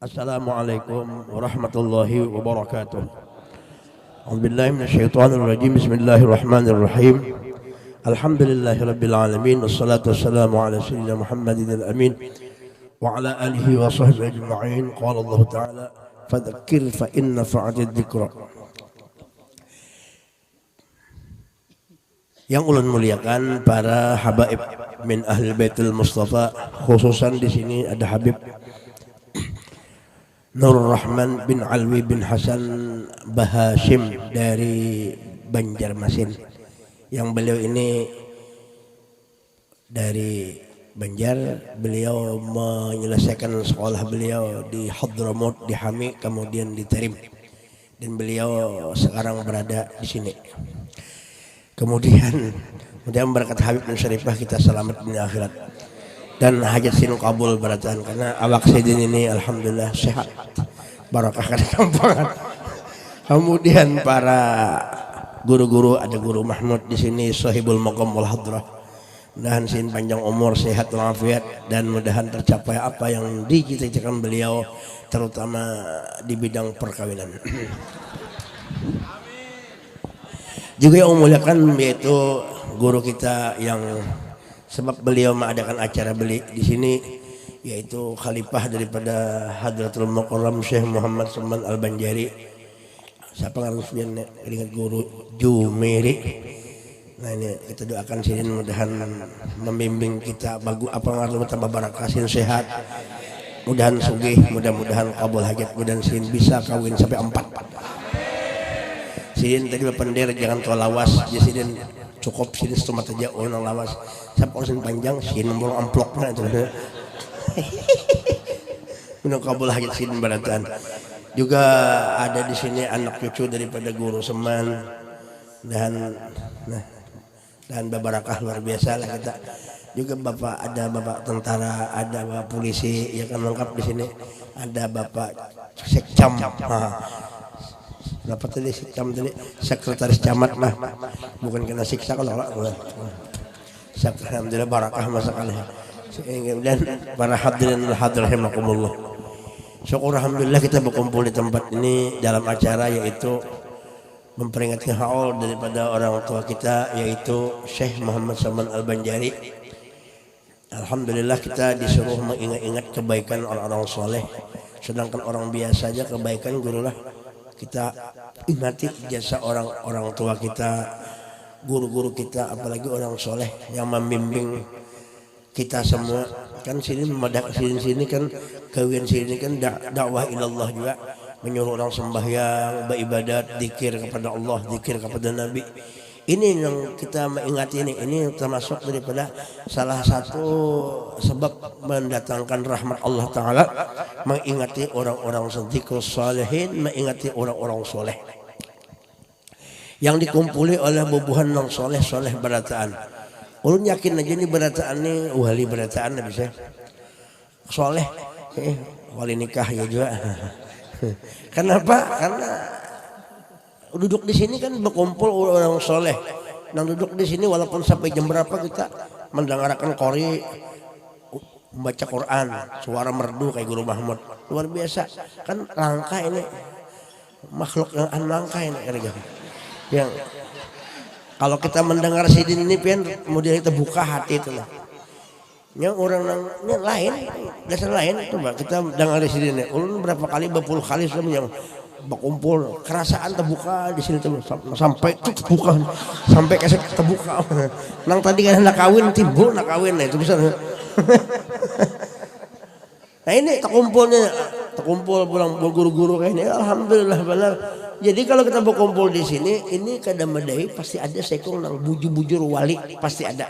Assalamualaikum warahmatullahi wabarakatuh. A'udzubillahi minasyaitonir rajim. Bismillahirrahmanirrahim. Alhamdulillahirabbil alamin wassalatu wassalamu ala sayyidina Muhammadin al-amin wa ala alihi wa sahbihi ajma'in. Qala Allah Ta'ala, fadzakir fa inna fa'atid dzikra. Yang ulun muliakan para habaib min ahli baitul Mustafa, khususan di sini ada Habib Nur Rahman bin Alwi bin Hasan Bahashim dari Banjarmasin, yang beliau ini dari Banjar. Beliau menyelesaikan sekolah beliau di Hadramut, di Hami, kemudian di Tarim, dan beliau sekarang berada di sini. Kemudian berkat Habib dan Syarifah kita selamat dunia akhirat dan hajat sinu kabul beratan, karena awak sidin ini alhamdulillah sehat barakah kada kampangan. Kemudian para guru-guru, ada Guru Mahmud di sini, Sahibul Maqam wal Hadrah. Mudahan sin panjang umur, sehat walafiat, dan mudahan tercapai apa yang dicita-citakan beliau, terutama di bidang perkawinan. Juga yang memuliakan yaitu guru kita yang sebab beliau mengadakan acara beli di sini, yaitu khalifah daripada Hadratul Mukarram Syekh Muhammad Salman Al-Banjari. Siapa harus ingat Guru Jumeri. Nah ini kita doakan sini mudahan membimbing kita bagus apa ngaruh tambah barakah, sin sehat, mudahan sugih, mudah-mudahan kabul hajat, mudahan sin bisa kawin sampai 4. Sin tadi bapender jangan tua lawas, jadi sin cukup sini stomat aja orang lawas. Sampai orang panjang sin nomor amplopnya itu. Mudah kabul hajat sin baratan. Juga ada di sini anak cucu daripada Guru Seman dan babarakah luar biasa lah kita. Juga ada bapak tentara, ada bapak polisi, ya kan lengkap di sini. Ada bapak sekcam. Berapa tadi sikam tadi, sekretaris camat lah, bukan kena siksa kalau alhamdulillah barakah masakalnya. Dan para hadirin rahimakumullah, syukur alhamdulillah kita berkumpul di tempat ini dalam acara yaitu memperingati haul daripada orang tua kita, yaitu Syekh Muhammad Salman Al-Banjari. Alhamdulillah kita disuruh mengingat-ingat kebaikan orang-orang soleh, sedangkan orang biasa aja kebaikan gurulah. Kita ingati jasa orang-orang tua kita, guru-guru kita, apalagi orang soleh yang membimbing kita semua. Kan sini sini kan kawin sini kan dakwah ilallah juga, menyuruh orang sembahyang, beribadat, zikir kepada Allah, zikir kepada Nabi. Ini yang kita mengingati ini termasuk daripada salah satu sebab mendatangkan rahmat Allah Ta'ala, mengingati orang-orang sedzikrus salihin, mengingati orang-orang soleh yang dikumpuli oleh bubuhan nang soleh berataan. Ulun yakin aja nih berataan nih wali berataan bisa soleh, wali nikah ya juga. Kenapa? Karena duduk di sini kan berkumpul orang soleh. Nah duduk di sini walaupun sampai jam berapa kita mendengarkan qori, membaca Quran, suara merdu kayak Guru Mahmud, luar biasa. Kan langka ini, makhluk yang langka ini yang kalau kita mendengar sidin ini pian, kemudian kita buka hati itu lah. Yang orang yang lain, dasar lain itu mbak kita dengar di sidin ini. Ulun berapa kali, berpuluh kali sudah yang berkumpul, kerasaan terbuka di sini sampai terbuka, sampai kasih terbuka. Nang tadi kan nak kawin timbul nak kawin, nah itu bisa. Nah ini terkumpul pulang guru-guru kayak ini, alhamdulillah benar. Jadi kalau kita berkumpul di sini, ini kadang medai pasti ada sekong nang bujur-bujur wali, pasti ada.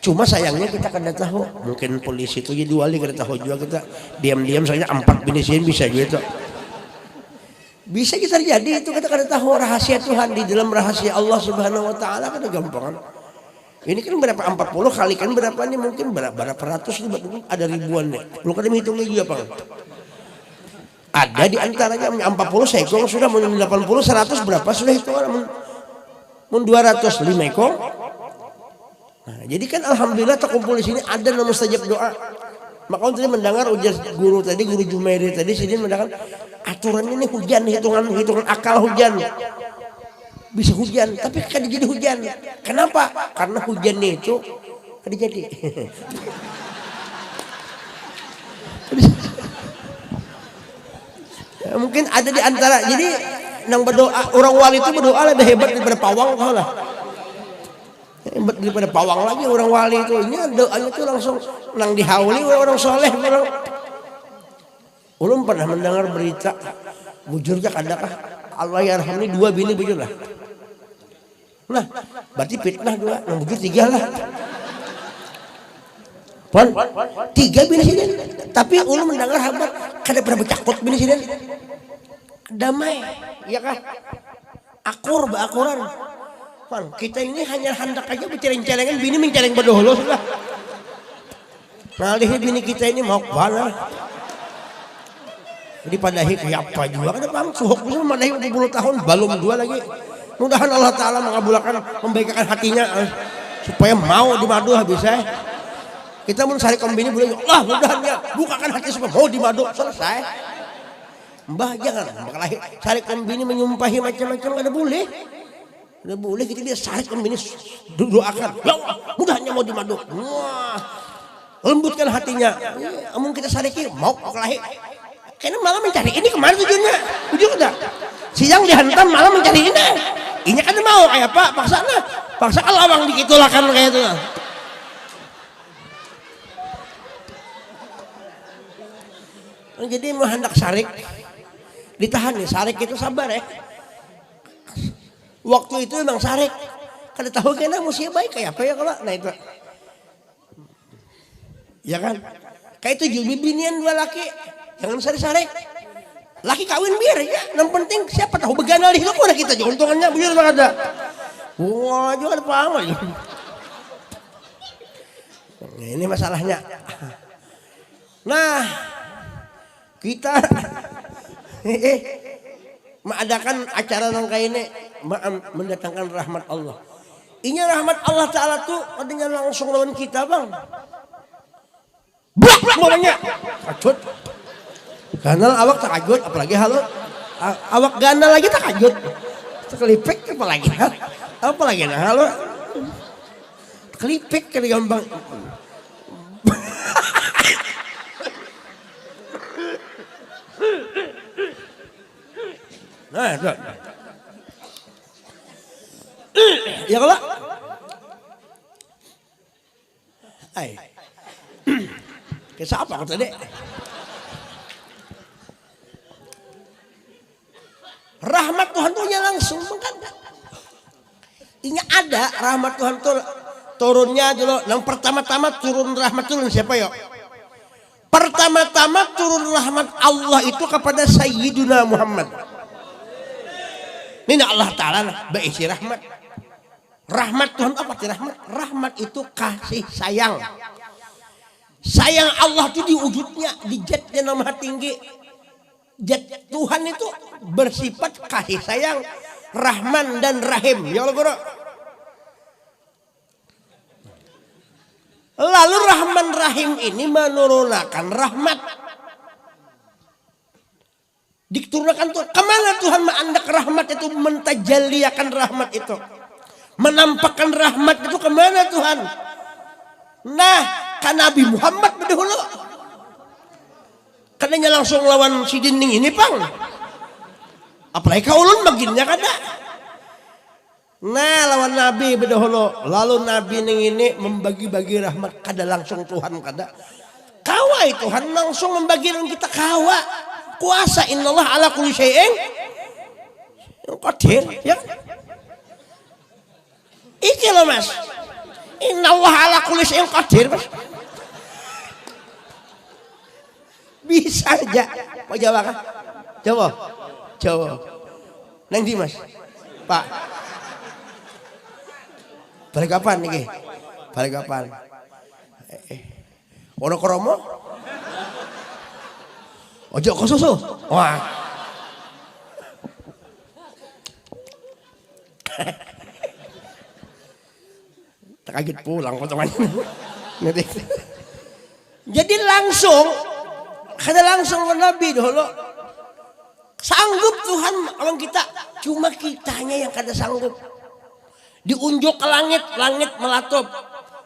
Cuma sayangnya kita kada tahu, mungkin polisi itu jadi wali kada tahu juga, kita diam-diam soalnya 4 binisin bisa gitu. Bisa kita terjadi itu, kita kada tahu rahasia Tuhan di dalam rahasia Allah Subhanahu wa taala kada gampang. Ini kan berapa 40 kali kan berapa nih, mungkin berapa ratus nih, ada ribuan nih. Belum kada menghitungnya juga Pak. Ada di antaranya 40 sekong sudah, mun 80 100 berapa sudah hitungan, mun 205 ekor. Nah, jadi kan alhamdulillah terkumpul di sini ada nomor mustajab doa. Maka tadi mendengar ujar guru Jumairi tadi sini mendengar aturannya ini hujan, hitungan akal hujan. Bisa hujan, tapi kan jadi hujan. Kenapa? Karena hujannya itu kan jadi. Ya, mungkin ada di antara. Jadi nang berdoa, orang wali itu berdoa lebih hebat daripada pawang kau lah. Hebat daripada pawang lagi orang wali itu. Ini doanya itu langsung nang dihauli orang soleh orang. Ulun pernah mendengar berita bujurnya kadakah Allah yarhamni 2 bini bujur lah. Nah, berarti fitnah 2, nang bujur 3 lah. Pon, 3 bini sini. Tapi ulun mendengar kabar kada pernah bercakot bini sini. Damai, ya kan? Akuran. Pon, kita ini hanya hendak aja berceleng-celengan bini menceleng berdoholo sudah. Ngalih bini kita ini mau kemana? Jadi padahi kayak apa juga kan paham suhuk itu madahi 20 tahun belum 2 lagi. Mudahan Allah Ta'ala mengabulkan membaikkan hatinya supaya mau dimadu bisa. Kita mau cari kombini boleh Allah mudahan ya bukakan hati supaya mau dimadu selesai. Mbah jangan berkelahi cari kombini menyumpahi macam-macam ada boleh. Ada boleh kita dia cari kombini doakan ya Allah mudahnya mau dimadu. Wah lembutkan hatinya. Amun kita cari mau berkelahi karena malah mencari ini kemana tujuannya? Tujuan udah siang dihantam malah mencari ini. Ini kan mau kayak apa? Paksa lawang dikitulakan kayak itu. Jadi mau hendak sarik ditahan nih. Sarik itu sabar ya. Waktu itu memang sarik. Kada tahu kena musia baik kayak apa ya kalau nah itu. Ya kan? Kayak itu binian 2 laki. Jangan sarik-sarik. Laki kawin biar ya. Yang penting siapa tahu beganal di situ udah kita untungannya bujur tak ada. Wah, juga ada paham aja. Ini masalahnya. Nah, kita mengadakan acara rangka ini mendatangkan rahmat Allah. Ini rahmat Allah Ta'ala tuh adanya langsung lawan kita bang. Blak mulanya. Acut. Ganal awak takajut apalagi halo awak ganal lagi takajut kelipik apalagi nah halo kelipik kali gampang nah itu ya kalau kisah apa kata dek rahmat Tuhan tuh langsung kan. Ini ada rahmat Tuhan tuh turunnya dulu. Yang pertama-tama turun rahmat turun siapa ya? Pertama-tama turun rahmat Allah itu kepada Sayyiduna Muhammad. Ini Allah Ta'ala berisi rahmat. Rahmat Tuhan apa sih rahmat? Rahmat itu kasih sayang. Sayang Allah itu di wujudnya, di jatnya nama tinggi. Tuhan itu bersifat kasih sayang, Rahman dan Rahim. Ya Allah bro. Lalu Rahman Rahim ini menurunkan rahmat. Diturunkan tuh kemana Tuhan menandak rahmat itu, mentajaliakan rahmat itu, menampakkan rahmat itu kemana Tuhan? Nah, kan Nabi Muhammad dahulu. Kadanya langsung lawan si dinding ini pang. Apalagi kaulun baginnya kada. Nah lawan Nabi bedahulu. Lalu Nabi ini membagi-bagi rahmat kada langsung Tuhan kada. Kawai Tuhan langsung membagi kita kawa. Kuasa innallaha ala kulli syai'in qadir ya. Iki loh mas. Innallaha ala kulli syai'in qadir mas. Bisa aja. Mau jawab kan? Jawab. Neng di mas. Pak. Balik kapan nih? Balik kapan? Wonokromo? Ojo ke susu. Wah. Tak kaget pulang potongannya. Jadi langsung ke Nabi dulu. Sanggup Tuhan orang kita, cuma kitanya yang kada sanggup. Diunjuk ke langit, langit melatop.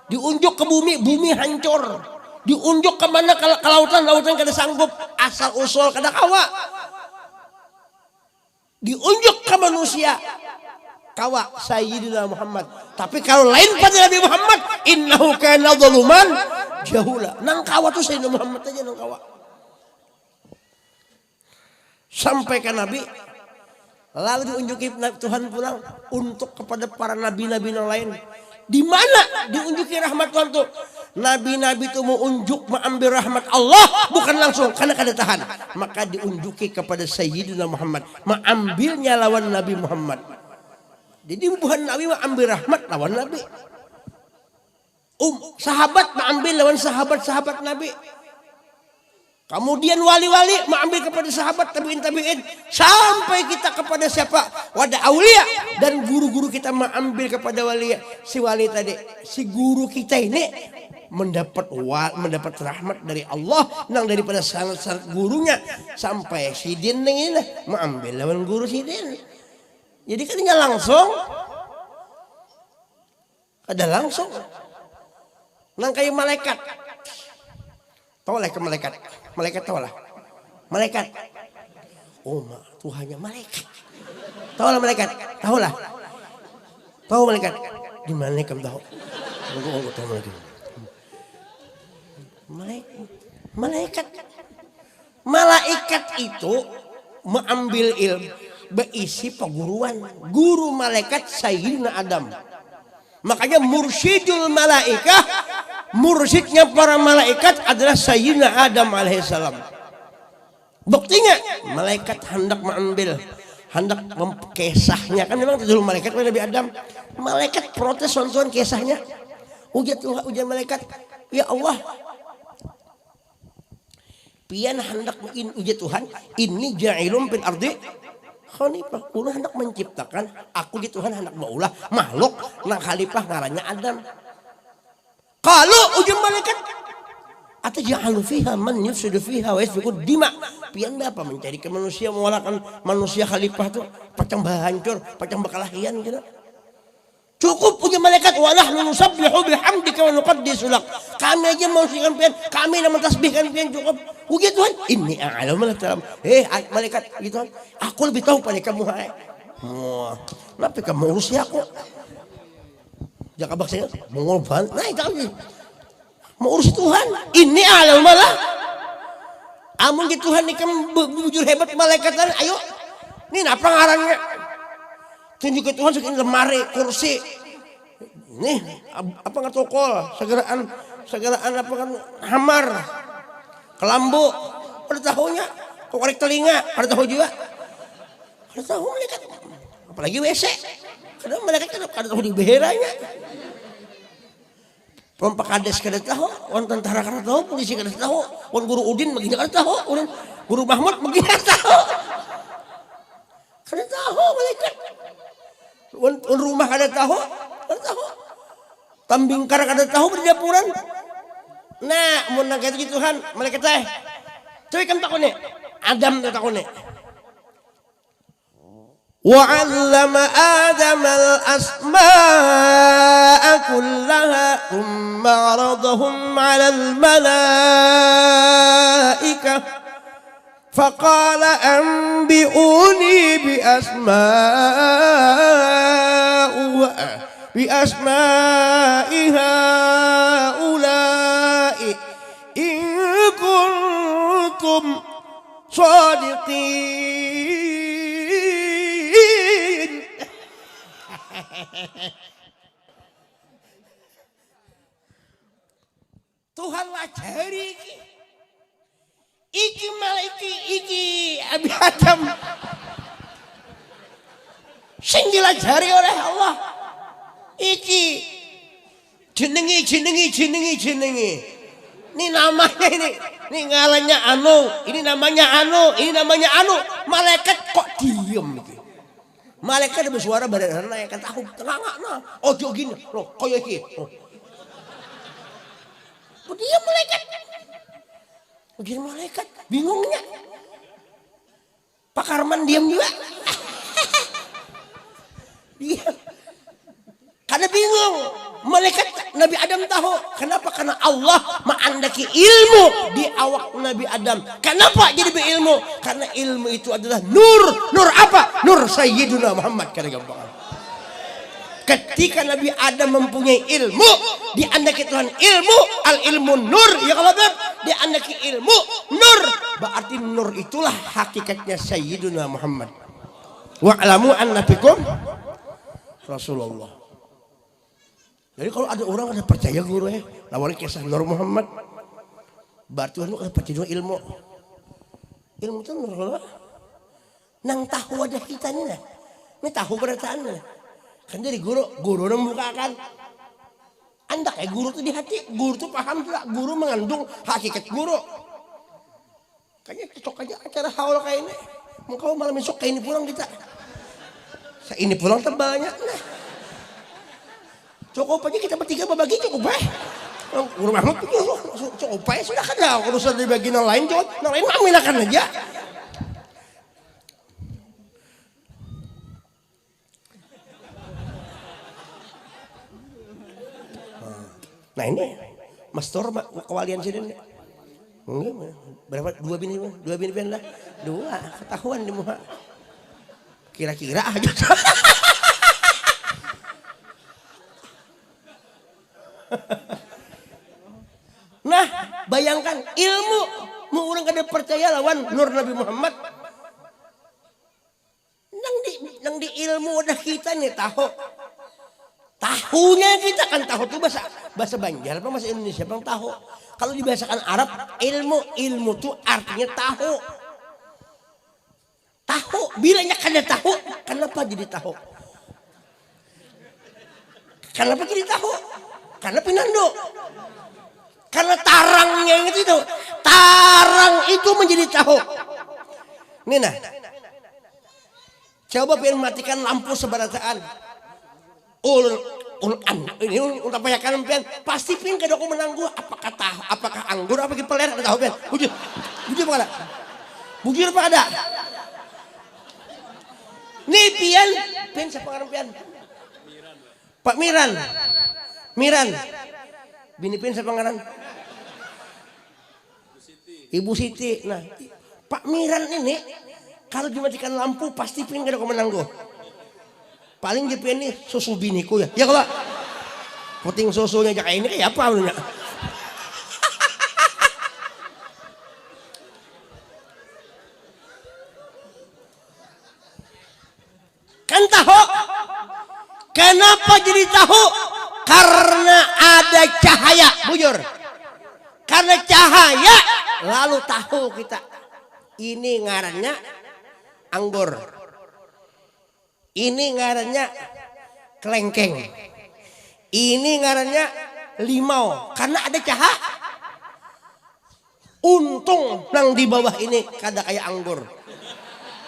Diunjuk ke bumi, bumi hancur. Diunjuk ke mana, ke lautan, lautan kada sanggup. Asal usul kada kawa. Diunjuk ke manusia, kawa Sayyidina Muhammad. Tapi kalau lain pada Nabi Muhammad, innahu kana zaluman jahula. Nang kawa tuh Sayyidina Muhammad aja nang kawa. Sampai ke Nabi, lalu diunjuki Tuhan pulang untuk kepada para nabi-nabi yang lain. Di mana diunjuki rahmat Tuhan tuh? Nabi-nabi itu mau unjuk mengambil rahmat Allah bukan langsung karena kada tahan. Maka diunjuki kepada Sayyidina Muhammad, mengambilnya lawan Nabi Muhammad. Jadi bukan Nabi mengambil rahmat lawan Nabi. Sahabat mengambil lawan sahabat-sahabat Nabi. Kemudian wali-wali mengambil kepada sahabat tabi'in sampai kita kepada siapa? Wadah aulia dan guru-guru kita mengambil kepada wali. Si wali tadi, si guru kita ini mendapat rahmat dari Allah nang daripada sangat gurunya sampai sidin ini mengambil lawan guru sidin. Jadi katanya langsung ada langsung nang kayak malaikat. Tahu lah ke malaikat. Malaikat tahu lah. Malaikat. Oh, Tuhannya malaikat. Tahu lah malaikat. Tahu lah. Tahu malaikat. Di mana kamu tahu? Aku tahu malaikat. Malaikat. Malaikat itu mengambil ilmu, berisi perguruan. Guru malaikat Sayyidina Adam. Makanya mursyidul malaikah, mursyidnya para malaikat adalah Sayyidina Adam alaihissalam. Buktinya malaikat hendak mengambil, hendak mengkesahnya, kan memang dulu malaikat Nabi Adam. Malaikat protes sonson kisahnya. Ujian malaikat, ya Allah, pian hendak ujian Tuhan, ini ja'ilum fil ardi khalifah. Ulah hendak menciptakan, aku di Tuhan hendak maulah makhluk nang khalifah ngarannya Adam. Kalau ujian malaikat ataj'alu fiha man yufsidu fiha wa yasfiku dima. Pian apa mencarikan manusia, mengolahkan manusia khalifah tuh pacang hancur, pacang bakalahian gitu. Cukup punya malaikat, walah nusabbihu bihamdika wa nuqaddisu lak. Kami aja mensucikan pian, kami yang mentasbihkan pian cukup. Ugi Tuhan, ini a'lamu dalam. Malaikat gitu kan. Aku lebih tahu pada kamu hai. Kenapa kamu urus ya aku? Jangan kabak saya mengorban. Nah, itu mau urus Tuhan. Ini a'lamu lah. Amun di Tuhan ini kamu bujur hebat malaikat kan. Ayo. Ini apa ngarannya? Tunjuk ke Tuhan sekian lemari, kursi. Nih, apa nggak tokol, segeraan apa kan hamar, kelambu, ada tahunya, korek telinga, ada tahu juga, ada tahu malaikat, apalagi WC, kadang malaikat ada tahu di beheranya. Pompak kades kada tahu, wan tentara kada tahu, polisi kada tahu, wan guru Udin begini kada tahu, guru Mahmud begini kada tahu, kada tahu malaikat. Rumah kada tahu, tambing kara kada tahu di dapuran. Nah, mun nang gitu Tuhan, malaikat teh. Cuy kan takone. Adam teh takone. Wa 'allama Adam al-asma'a kullaha thumma 'aradahum 'ala al-malaikah فقال أنبئوني بأسماء هؤلاء إن كنتم صادقين. Tuhan wajari iki Abi Adam sing dilajari oleh Allah iki jenengi ini namanya ini ngalannya ini namanya malaikat kok diem iki malaikat bersuara badan kan tahu tengah ojo gini loh koyo iki diam malaikat Jadi malaikat bingungnya. Pak Karman diam juga. Diam. Karena bingung. Malaikat Nabi Adam tahu. Kenapa? Karena Allah mengandaki ilmu di awak Nabi Adam. Kenapa jadi berilmu? Karena ilmu itu adalah nur. Nur apa? Nur Sayyiduna Muhammad. Karena gampang. Ketika Nabi Adam mempunyai ilmu, diandaki Tuhan ilmu, al ilmu nur, ya kalau diandaki ilmu nur, berarti nur itulah hakikatnya Sayyiduna Muhammad. Wa'lamu anna fikum Rasulullah. Jadi kalau ada orang ada percaya guru lawan kisah Nur Muhammad, berarti Tuhan ada percaya ilmu. Ilmu itu nur nang tahu ada kita nih, ini tahu berataan nih. Kan dari guru orang membukakan anda kayak guru tuh di hati, guru tuh paham juga, guru mengandung hakikat guru. Kayaknya cocok aja acara haul kayak ini. Mengkau malam besok kayak ini pulang kita. Saya ini pulang tebalnya. Nah. Cukup aja kita bertiga berbagi cukup Guru Mahmud cukup sudah kan dah urusan di bagian lain cukup. Yang lain mamilakan aja. Nah ini Mas Tor kewalian sini berapa? Dua bini lah. Dua ketahuan di muka. Kira-kira aja. Nah bayangkan ilmu mau orang kada percaya lawan nur Nabi Muhammad. Nang di ilmu udah kita nih tahunya kita kan tahu tuh bahasa Banjar apa bahasa Indonesia bang tahu. Kalau dibahasakan Arab ilmu tuh artinya tahu. Tahu bilanya kada tahu, kenapa jadi tahu? Kenapa jadi tahu? Karena pinando. Karena tarangnya itu tarang itu menjadi tahu. Nih nah, coba pengen matikan lampu sebarataan. Ini untuk payakan pian pasti pian kada aku menang gua apakah anggur apa peler ada tahu pian bujur apa ada bujur apa ada nih pian siapa ngaran pian Pak Miran bini pian siapa ngaran Ibu Siti. Nah Pak Miran ini kalau dimatikan lampu pasti pian kada aku menang gua. Paling gitu ini susu biniku ya. Ya kalau puting susunya kayak ini kayak apa punya? Kan tahu? Kenapa jadi tahu? Karena ada cahaya, bujur. Karena cahaya lalu tahu kita. Ini ngarannya anggur. Ini ngarannya kelengkeng. Ini ngarannya limau. Karena ada cahaya. Untung nang di bawah ini kada kayak anggur.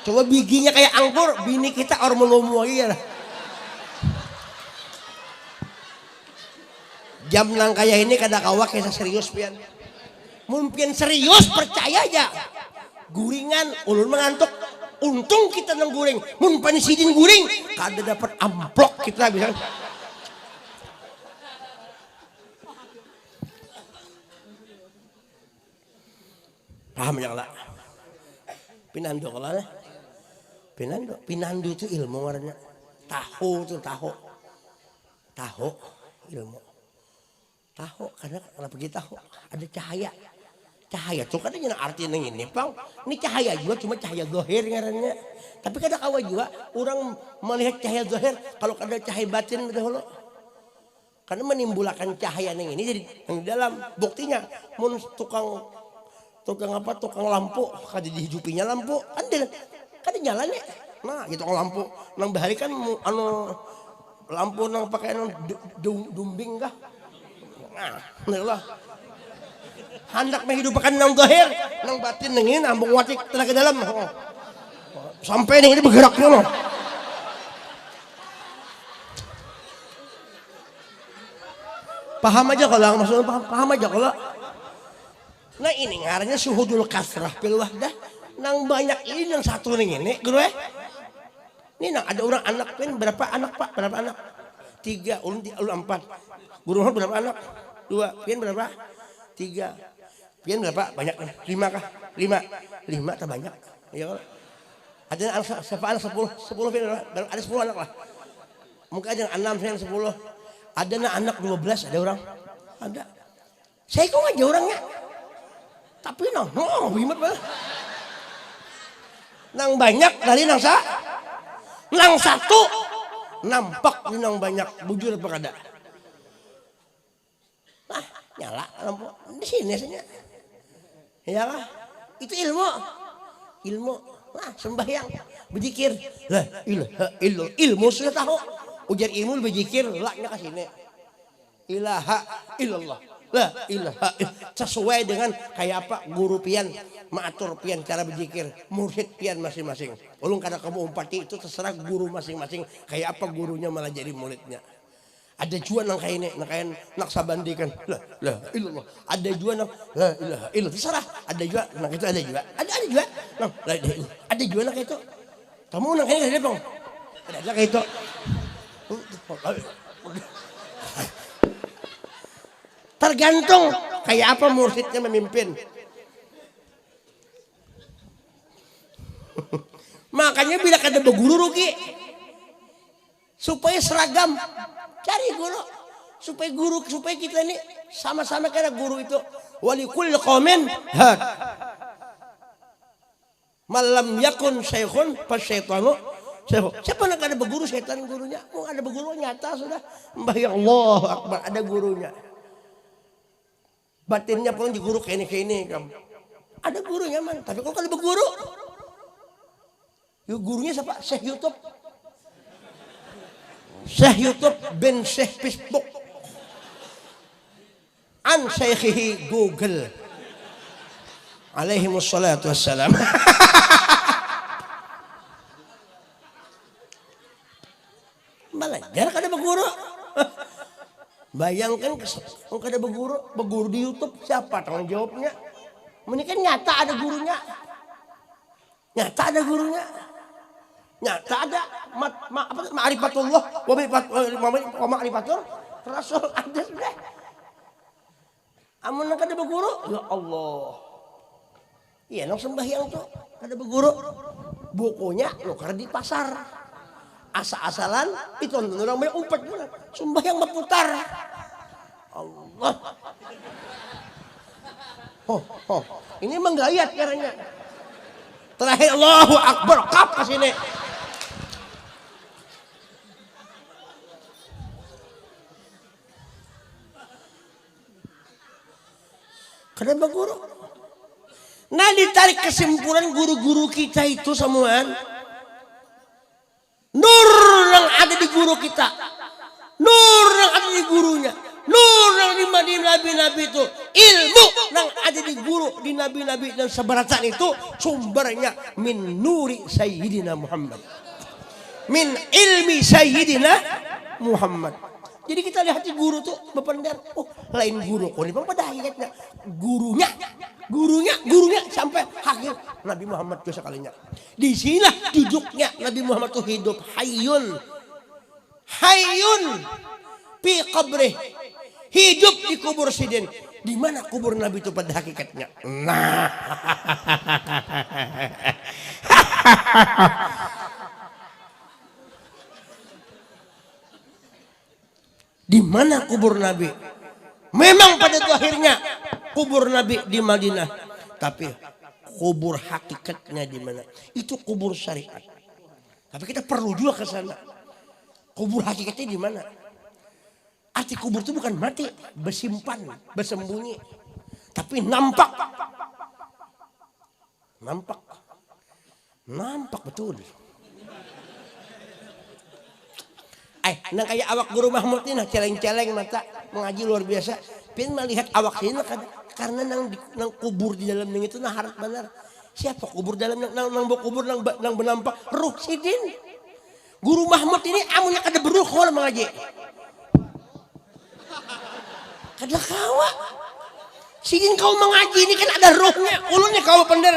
Coba bijinya kayak anggur, bini kita orang melomo aja lah. Jam nang kayak ini kada kawak kayak serius pian. Mungkin serius percaya aja. Guringan ulun mengantuk. Untung kita nang guring, mun panisidin guring, kada dapat amplok kita bisa. Paham ya lah? Pinando kalau pinando itu ilmu warnanya. Tahu ilmu. Tahu karena kenapa kita tahu ada cahaya. Cahaya tuh kan ada artinya ini bang. Ini cahaya juga cuma cahaya zahir ngarannya. Tapi kadang awal juga orang melihat cahaya zahir kalau ada cahaya batin dahulu. Karena menimbulkan cahaya yang ini jadi yang di dalam buktinya mun tukang lampu kada dihidupinya lampu ada jalan ya. Nah gitu lampu nang bahari kan lampu nang pakai dumbing kah. Nah lah. Hendak menghidupkan nang zahir, nang batin nang ini nambung watik tenaga dalam. Sampai nih ini bergeraknya loh. Paham aja kalau maksudnya paham aja kalau Nah ini ngarannya syuhudul kasrah fil wahdah. Nang banyak ini nang satu nih ini guru ini nang ada orang anak pin berapa anak pak, berapa anak? 3, ulun 4. Guru berapa anak? 2. Pian berapa? 3. Pian berapa? Banyak nih. 5 kah? 5 tak banyak. Ya kalau ada anak siapa anak 10 pian ada 10 anak lah. Mungkin ada 6 pian 10. Ada anak 12 ada orang. Ada. Saya kok aja orangnya. Tapi nang bimat banget. Nang banyak dari nang satu nampak nang banyak bujur apa kada. Nah, nyala lampu di sini saja. Ya lah, itu ilmu. Nah, sembahyang, berzikir. La ilaha illallah. Ilmu sudah tahu. Ujar ilmu berzikir, laknya ke sini. Ilaha illallah. La ilaha illallah. Sesuai dengan kayak apa guru pian maatur pian cara berzikir, mursyid pian masing-masing. Ulun kada kamu umpati itu terserah guru masing-masing kayak apa gurunya malah jadi muridnya. Ada juga nang kayak ini, nang kayak nak sabandikan. La illallah. Ada juga nang la ilaha illallah. Terserah. Ada juga nang itu ada juga. Ada juga. Nang la ilaha illallah. Ada juga nang itu. Kamu nang kayak ada bang. Ada kayak itu. Tergantung kayak apa mursyidnya memimpin. Makanya bila kada berguru rugi supaya seragam cari guru supaya kita ini sama-sama karena guru itu walikul qaumin had malam yakun syekhun fasyaitanu syekh. Siapa nak ada berguru setan gurunya? Oh ada berguru nyata sudah. Mbah ya Allah akbar ada gurunya. Batinnya pun di guru kayak ini kamu. Ada gurunya man, tapi kok kalau berguru? Yuk gurunya siapa? Syekh YouTube. Syekh YouTube bin Syekh Facebook. An Syekhihi Google. Alaihimus salatu wassalam. Belajar kada berguru. Bayangkan kalau kada berguru di YouTube siapa tanggung jawabnya? Ini kan nyata ada gurunya. Nyata ada gurunya. Nyata ada ma'rifatullah wa ma'rifatul Rasul ada sudah. Amun kada berguru, ya Allah. Iya nang sembahyang tuh kada berguru. Bukunya nuker di pasar. Asa-asalan itu orang banyak umpat sembahyang berputar. Allah. Ini menggayat caranya. Terakhir Allahu Akbar kap ke sini. Kenapa guru? Nah ditarik kesimpulan guru-guru kita itu semua. Nur yang ada di guru kita. Nur yang ada di gurunya. Nur yang di nabi-nabi itu. Ilmu yang ada di guru, di nabi-nabi dan seberatan itu. Sumbernya min nuri Sayyidina Muhammad. Min ilmi Sayyidina Muhammad. Jadi kita lihat di guru tuh berpendar. Oh lain guru. Oh ini pada hakikatnya. Gurunya sampai akhir Nabi Muhammad itu sekalinya. Di sinilah duduknya Nabi Muhammad itu hidup hayyun fi qabrih. Hidup di kubur sidin. Di mana kubur Nabi itu pada hakikatnya? Nah. Di mana kubur Nabi? Memang pada akhirnya kubur Nabi di Madinah, tapi kubur hakikatnya di mana? Itu kubur syariat. Tapi kita perlu juga ke sana. Kubur hakikatnya di mana? Arti kubur itu bukan mati, bersimpan, bersembunyi, tapi nampak. Nampak betul. Nang kayak awak guru Mahmud ini nah celeng-celeng mata mengaji luar biasa. Pin melihat awak ini karena nang kubur di dalam itu nah harap benar. Siapa kubur dalam nang kubur nang benampak ruh sidin. Guru Mahmud ini amunnya kada beruh kalau mengaji. Kada kawa. Sini kau mengaji ini kan ada rohnya. Ulunnya kau bener.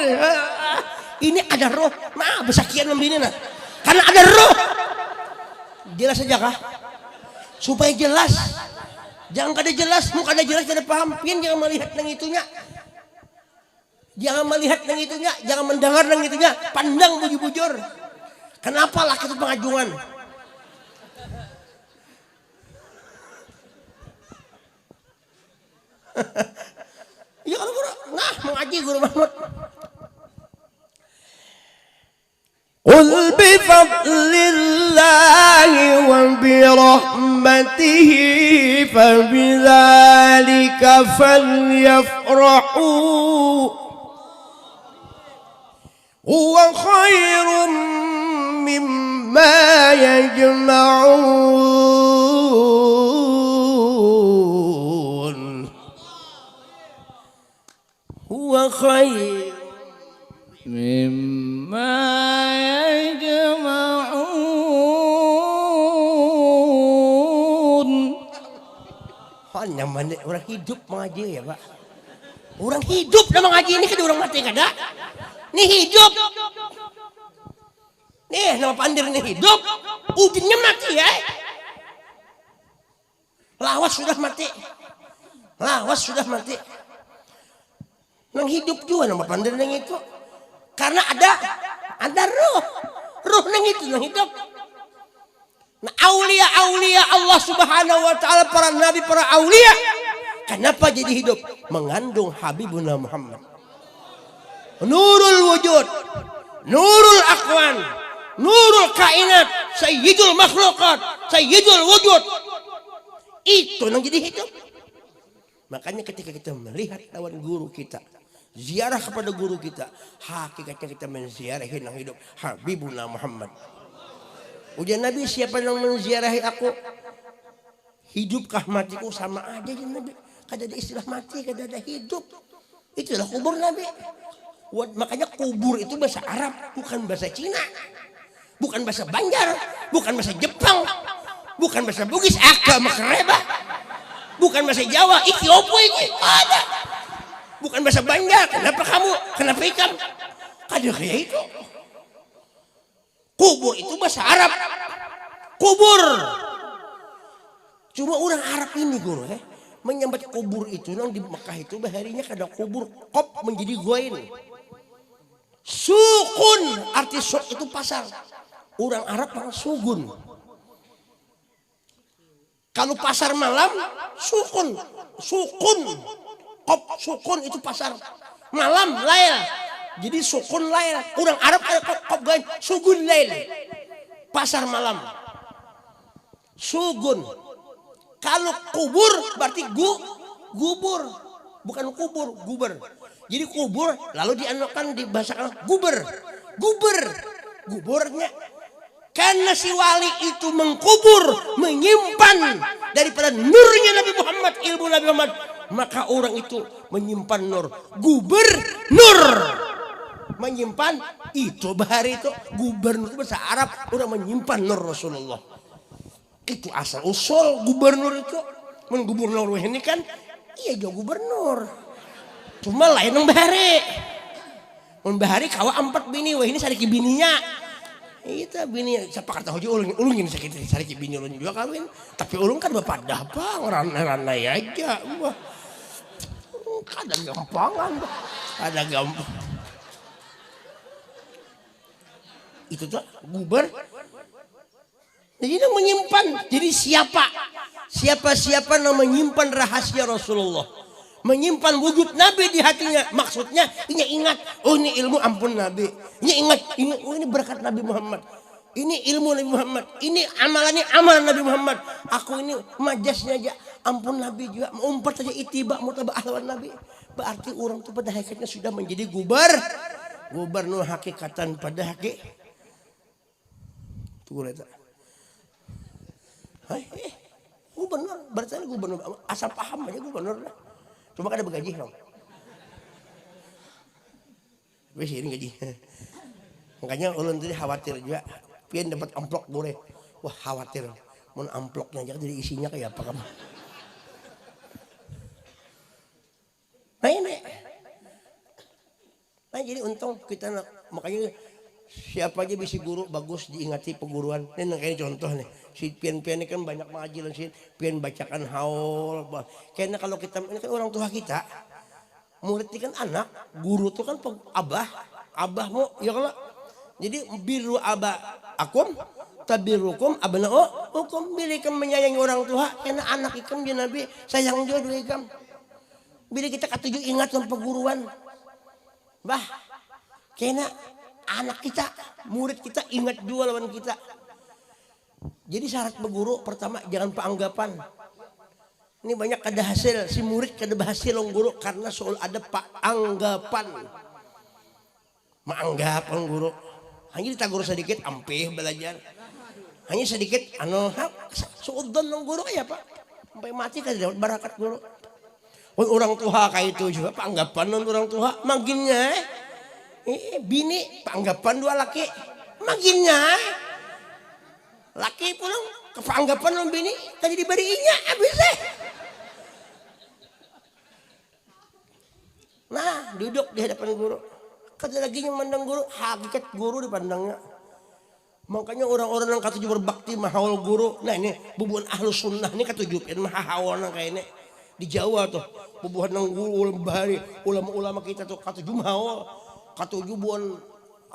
Ini ada roh. Nah, besakian membini nah. Karena ada roh. Jelas saja kah? Supaya jelas. Jangan kada jelas, mau kada jelas kada paham. Pian jangan melihat nang itunya. Jangan melihat nang itunya, jangan mendengar nang itunya. Pandang bujur-bujur. Kenapa laki itu pengajungan? Ya kalau guru, nah mengaji Guru Mahmud. Qul bi fadlillahi wa bi rahmatihi fa bidzalika falyafrahu huwa khairum mimma yajma'un. Huwa khair mimma yajma'un. Hanya mana orang hidup mengaji ya Pak. Orang hidup dah mengaji ini kan orang mati kada. Ini hidup. Nih nama pandir ini hidup. Udinnya mati ya. Lawas sudah mati. Lawas sudah mati. Nang hidup juga nama pandir nang itu. Karena ada roh. Roh nang itu nang hidup. Nah aulia Allah Subhanahu wa taala, para nabi, para aulia. Kenapa jadi hidup? Mengandung Habibuna Muhammad. Nurul wujud, nurul akwan, nurul kainat, sayyidul makhlukat, sayyidul wujud. Itu yang jadi hidup. Makanya ketika kita melihat lawan guru kita, ziarah kepada guru kita, hakikatnya kita menziarahi yang hidup Habibuna Muhammad. Ujian Nabi, siapa yang menziarahi aku? Hidupkah matiku? Sama aja ya Nabi. Kada ada istilah mati, kada ada hidup. Itulah kubur Nabi. Makanya kubur itu bahasa Arab, bukan bahasa Cina, bukan bahasa Banjar, bukan bahasa Jepang, bukan bahasa Bugis, agama Kereba, bukan bahasa Jawa, iki opo iki ada, bukan bahasa Banjar. Kenapa kamu? Kenapa ikan? Kada kayak itu. Kubur itu bahasa Arab. Kubur. Cuma orang Arab ini guru menyambat kubur itu nang di Mekah itu baharinya kada kubur kop menjadi goin. Sukun, arti suk itu pasar. Orang Arab orang sugun. Kalau pasar malam sukun, sukun. Kop sukun itu pasar malam lail. Jadi sukun lail. Orang Arab ada kop goin, sugun lail. Pasar malam. Sugun. Kalau kubur berarti gubur, bukan kubur, guber. Jadi kubur lalu dianukan dibahasakan guber, guburnya. Karena si wali itu mengkubur, menyimpan daripada nurnya Nabi Muhammad, ilmu Nabi Muhammad, maka orang itu menyimpan nur, gubernur, menyimpan itu bahari itu gubernur itu bahasa Arab, orang menyimpan nur Rasulullah. Itu asal usul gubernur itu. Men gubernur ini kan iya juga gubernur. Cuma lain yang bahari. Mun bahari kawa 4 bini wah ini sariki bininya. Itu bini siapa kata hoji ulung ini sakit sariki bini ulun juga kawin. Tapi ulung kan bapak dapang ranai aja. Wah. Kada gampangan. Kada gampang. Itu tuh guber. Jadi dia menyimpan. Jadi siapa yang menyimpan rahasia Rasulullah, menyimpan wujud Nabi di hatinya. Maksudnya ini ingat, oh ini ilmu ampun Nabi. Ini ingat, ini berkat Nabi Muhammad. Ini ilmu Nabi Muhammad. Ini amalannya amalan Nabi Muhammad. Aku ini majasnya aja ampun Nabi juga. Umpat saja itibak mutabak ahwan Nabi. Berarti orang itu pada hakikatnya sudah menjadi gubernur hakikatan pada hakikat. Tunggu lihat. Gubernur, berarti gubernur asal paham aja gubernur lah. Cuma kada bergaji dong. Wis ini gaji. Makanya ulun tadi khawatir juga, pian dapat amplop boleh. Wah khawatir, mun amplopnya aja jadi isinya kayak apa kamu? Nenek. Nah jadi untung kita makanya siapa aja bisa guru bagus diingati peguruan. Ini kayak contoh nih. Si pian-pian ini kan banyak majilan sih. Pian bacakan haul. Karena kalau kita ini kan orang tua kita, murid ini kan anak, guru itu kan abah, abahmu ya kalau. Jadi biru abah akum, tabirukum abna'u hukum, bila ikam menyayangi orang tua, karena anak ikam dia Nabi sayang jodoh ikam. Bila kita katuju ingat sama peguruan, bah, karena anak kita, murid kita ingat dua lawan kita. Jadi syarat berguru pertama jangan peanggapan. Ini banyak kada hasil, si murid kada berhasil orang guru karena soal ada peanggapan. Menganggap orang guru. Hanya ditagur sedikit ampih belajar. Hanya sedikit suudon orang guru ya Pak. Sampai mati kada dapat barakat guru. Orang tua kayak itu juga peanggapan orang tua maginnya. Bini peanggapan dua laki maginnya laki pulang ke peanggapan orang bini tadi diberinya habis nah duduk di hadapan guru kada lagi yang mandang guru hakikat guru dipandangnya. Makanya orang-orang yang katuju berbakti mahawal guru, nah ini bubuhan ahlus sunnah ini katuju mahawal kayak ini di Jawa tuh bubuhan nang guru ulama-ulama kita tuh katuju mahawal. Katuju buan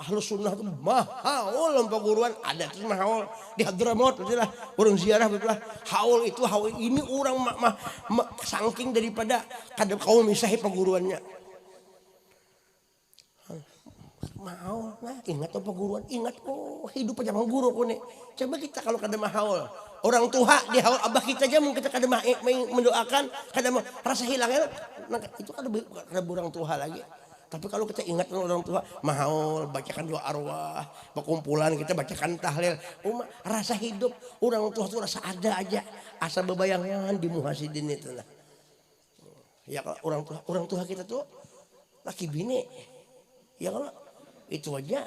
ahlus sunnah itu mahal lompat guruan ada terus mahal di Hadramaut betul lah orang ziarah betul lah haul itu haul ini orang saking daripada kadang kaum misahi peguruannya mahal nah ingat tuh peguruan ingat hidup aja guru ko nih coba kita kalau kadang mahal orang tua di haul abah kita aja mungkin kita kadang mendoakan kadang rasa hilangnya nah, itu kadang orang tua lagi. Tapi kalau kita ingat orang tua, mahal bacakan doa arwah, perkumpulan kita bacakan tahlil, rasa hidup orang tua itu rasa ada aja, asa bebayangan di muhasidin itu lah. Ya kalau orang tua kita tuh laki bini, ya kalau itu aja.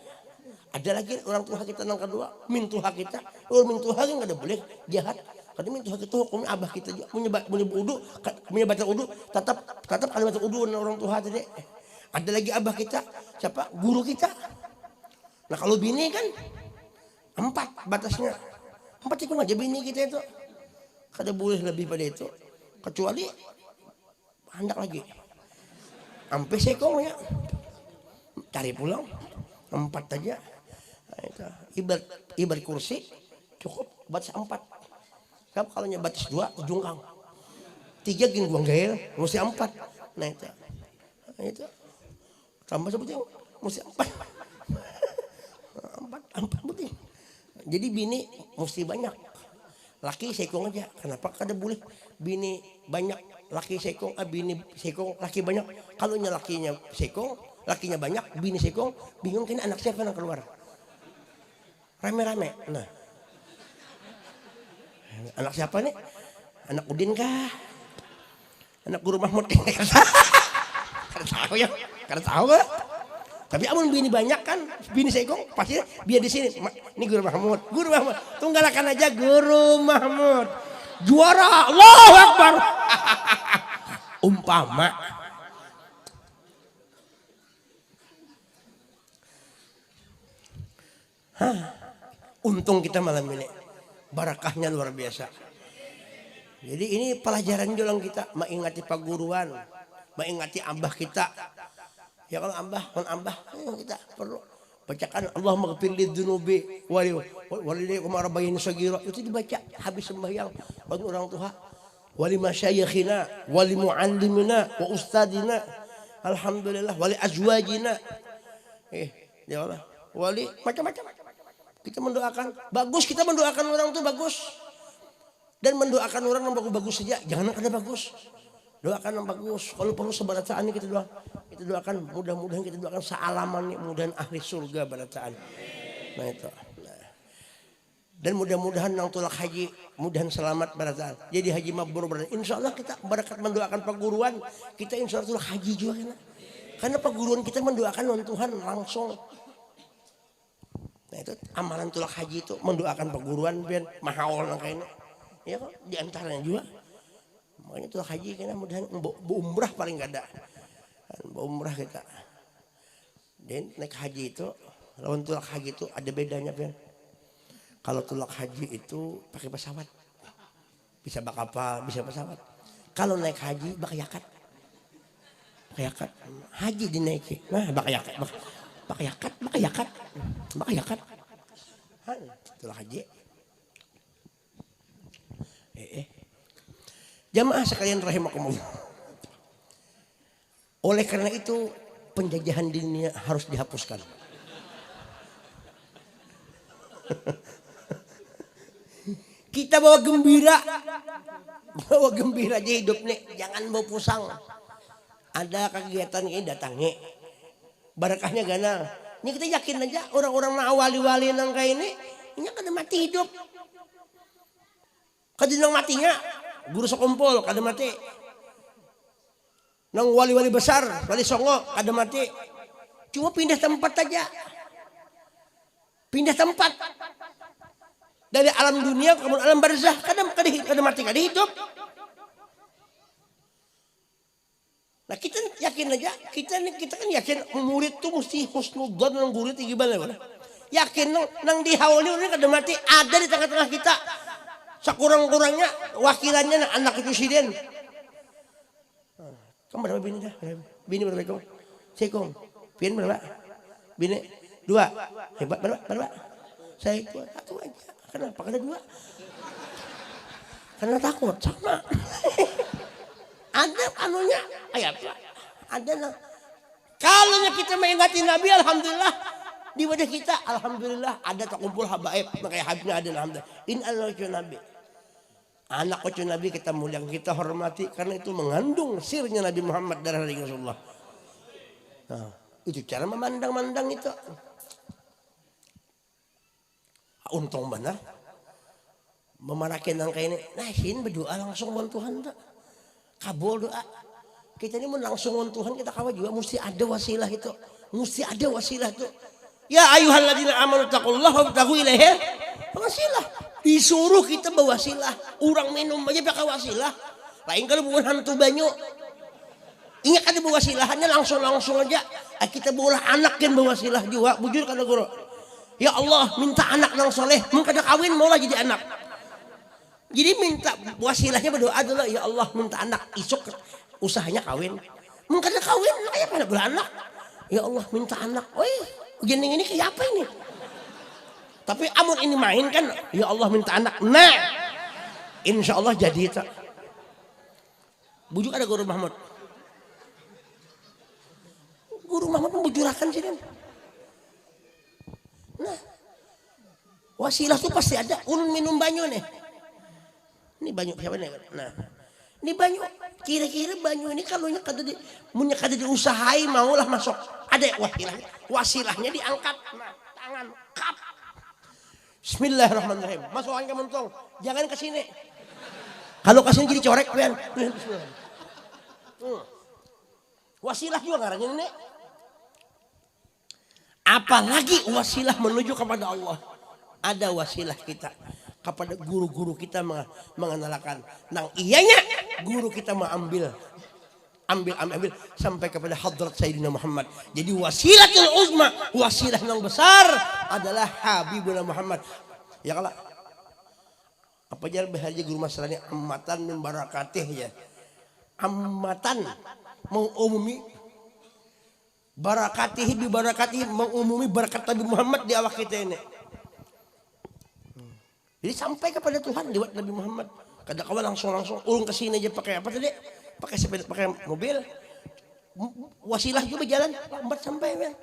Ada lagi orang tua kita yang kedua, mintuha kita, mintuha kan nggak ada boleh jahat. Kadang mintuha kita hukumnya abah kita juga menyebabkan udu, tetap kalimat udu orang tua tadi. Ada lagi abah kita, siapa? Guru kita. Nah kalau bini kan 4 batasnya. 4 itu aja bini kita itu. Kada boleh lebih pada itu. Kecuali hendak lagi. Sampai sekong ya. Cari pulang 4 aja. Nah, itu. Ibarat kursi cukup batas 4. Kalau batas 2 jungkang. 3 gini gua gael, mesti 4. Nah itu. Nah, itu. Tambah seperti mesti 4 penting. Jadi bini mesti banyak. Laki sekong aja. Kenapa kada boleh bini banyak, laki sekong, bini sekong, laki banyak. Kalau lakinya sekong, lakinya banyak, bini sekong, bingung kan anak siapa yang keluar. Rame-rame. Nah. Anak siapa nih? Anak Udin kah? Anak Guru Mahmud. Kada tahu ya. Karena tahu gak? Tapi amun bini banyak kan, bini sekong pasti biar di sini. Ini Guru Mahmud, tunggalakan aja Guru Mahmud. Juara, Allahu Akbar. Umpama. Untung kita malam ini, barakahnya luar biasa. Jadi ini pelajaran jualan kita, mengingati paguruan, mengingati abah kita. Ya kalau ambah kita perlu bacakan Allahumma ghfir li dzunubi walidaykum arabayin sagira itu dibaca habis sembahyang buat orang tua wali masyayikhina wali muallimina wa ustadina alhamdulillah wali azwajina ya Allah wali macam-macam kita mendoakan bagus kita mendoakan orang tuh bagus dan mendoakan orang yang bagus saja jangan ada bagus doakan yang bagus kalau perlu sebarataan ini kita doakan mudah-mudahan kita doakan sealaman mudahan ahli surga barataan nah itu dan mudah-mudahan yang tulak haji mudahan selamat barataan jadi haji mabrur barataan insyaallah kita barakat mendoakan perguruan kita insyaallah tulak haji juga karena perguruan kita mendoakan non Tuhan langsung nah itu amalan tulak haji itu mendoakan perguruan biar mahal kayak ini ya kok diantaranya juga makanya tulak haji kena mudahan umrah paling gak ada umrah kita. Dan naik haji itu, lawan tulak haji itu ada bedanya, Pian. Kalau tulak haji itu pakai pesawat. Bisa bak kapal, bisa pesawat. Kalau naik haji bak yakat. Yakat. Haji dinaiki. Nah, bak yakat. Bak yakat. Tulak haji. Jamaah sekalian rahimakumullah. Oleh karena itu penjajahan di dunia harus dihapuskan. Kita bawa gembira aja hidup nih, jangan bawa pusang. Ada kegiatan ini datangi, barakahnya ganal. Ini kita yakin aja orang-orang wali-wali nang kayak ini kada mati hidup. Kada nang matinya, guru sekumpul kada mati. Nang wali-wali besar, wali songo kada mati. Cuma pindah tempat aja. Pindah tempat. Dari alam dunia ke alam barzah, kada mati, kada hidup. Nah kita yakin aja, kita kan yakin murid tuh mesti husnudzon nang guru itu gimana? Yakin nang dihawali ini kada mati, ada di tengah-tengah kita. Sekurang-kurangnya wakilannya anak presiden. Kamu berapa bini dah? Bini berapa kong? Sekong. Pian berapa? Bini 2. Hebat berapa? Saya 1 aja. Kenapa? Karena 2. Karena takut sama. Ada anunya, ayat ada nah. Kalau kita mengingati Nabi, alhamdulillah di wajah kita, alhamdulillah ada terkumpul habaib, makanya habibnya ada alhamdulillah. In Allah Nabi, anak cucu Nabi kita muliakan, kita hormati karena itu mengandung sirnya Nabi Muhammad darah daging Rasulullah. Nah, itu cara memandang itu. Untung benar memarakin yang kayak ini. Nah, ini berdoa langsung dengan Tuhan tak. Kabul doa. Kita ini mau langsung dengan Tuhan, kita kawal juga mesti ada wasilah itu. Mesti ada wasilah itu. Ya ayyuhalladzina amanu taqullaha wabtaghu ilaihi wasilah. Disuruh kita berwasilah. Orang minum aja pakai wasilah. Lain kalau bukan hantu banyu. Ingat ada berwasilahannya langsung aja. Kita boleh anak yang berwasilah juga. Bujur kata guru. Ya Allah minta anak yang soleh. Mungkin ada kawin maulah jadi anak. Jadi minta wasilahnya berdoa dulu. Ya Allah minta anak. Isuk usahanya kawin. Mungkin ada kawin. Kayak pada boleh anak. Ya Allah minta anak. Wih gini kayak apa ini? Tapi amun ini main kan. Ya Allah minta anak. Nah. Insya Allah jadi itu. Bujuk ada Guru Mahmud. Guru Mahmud membujurakan sih kan. Nah, wasilah tuh pasti ada. Ulun minum banyu nih. Ini banyu siapa nih? Nah, ini banyu. Kira-kira banyu ini kalau kada diusahai maulah masuk. Ada wasilahnya. Wasilahnya diangkat. Nah, tangan kap. Bismillahirrahmanirrahim. Masukkan ke muntung. Jangan ke sini. Kalau ke sini jadi corek kan. Wasilah juga ngarannya ini. Apalagi wasilah menuju kepada Allah. Ada wasilah kita kepada guru-guru kita mengenalkan. Nang iyanya guru kita mengambil sampai kepada hadrat Sayyidina Muhammad. Jadi wasilatul uzma, wasilah yang besar adalah Habibuna Muhammad. Ya kalau apa jar bahagia guru masalahnya ammatan min barakatih ya. Ammatan mengumumi barakatihi bi barakatihi, mengumumi barakat Nabi Muhammad di awak kita ini. Jadi sampai kepada Tuhan lewat Nabi Muhammad. Kada kawan langsung ulung ke sini aja pakai apa tadi? Pakai sepeda, pakai mobil. Wasilah juga berjalan lambat sampai kan.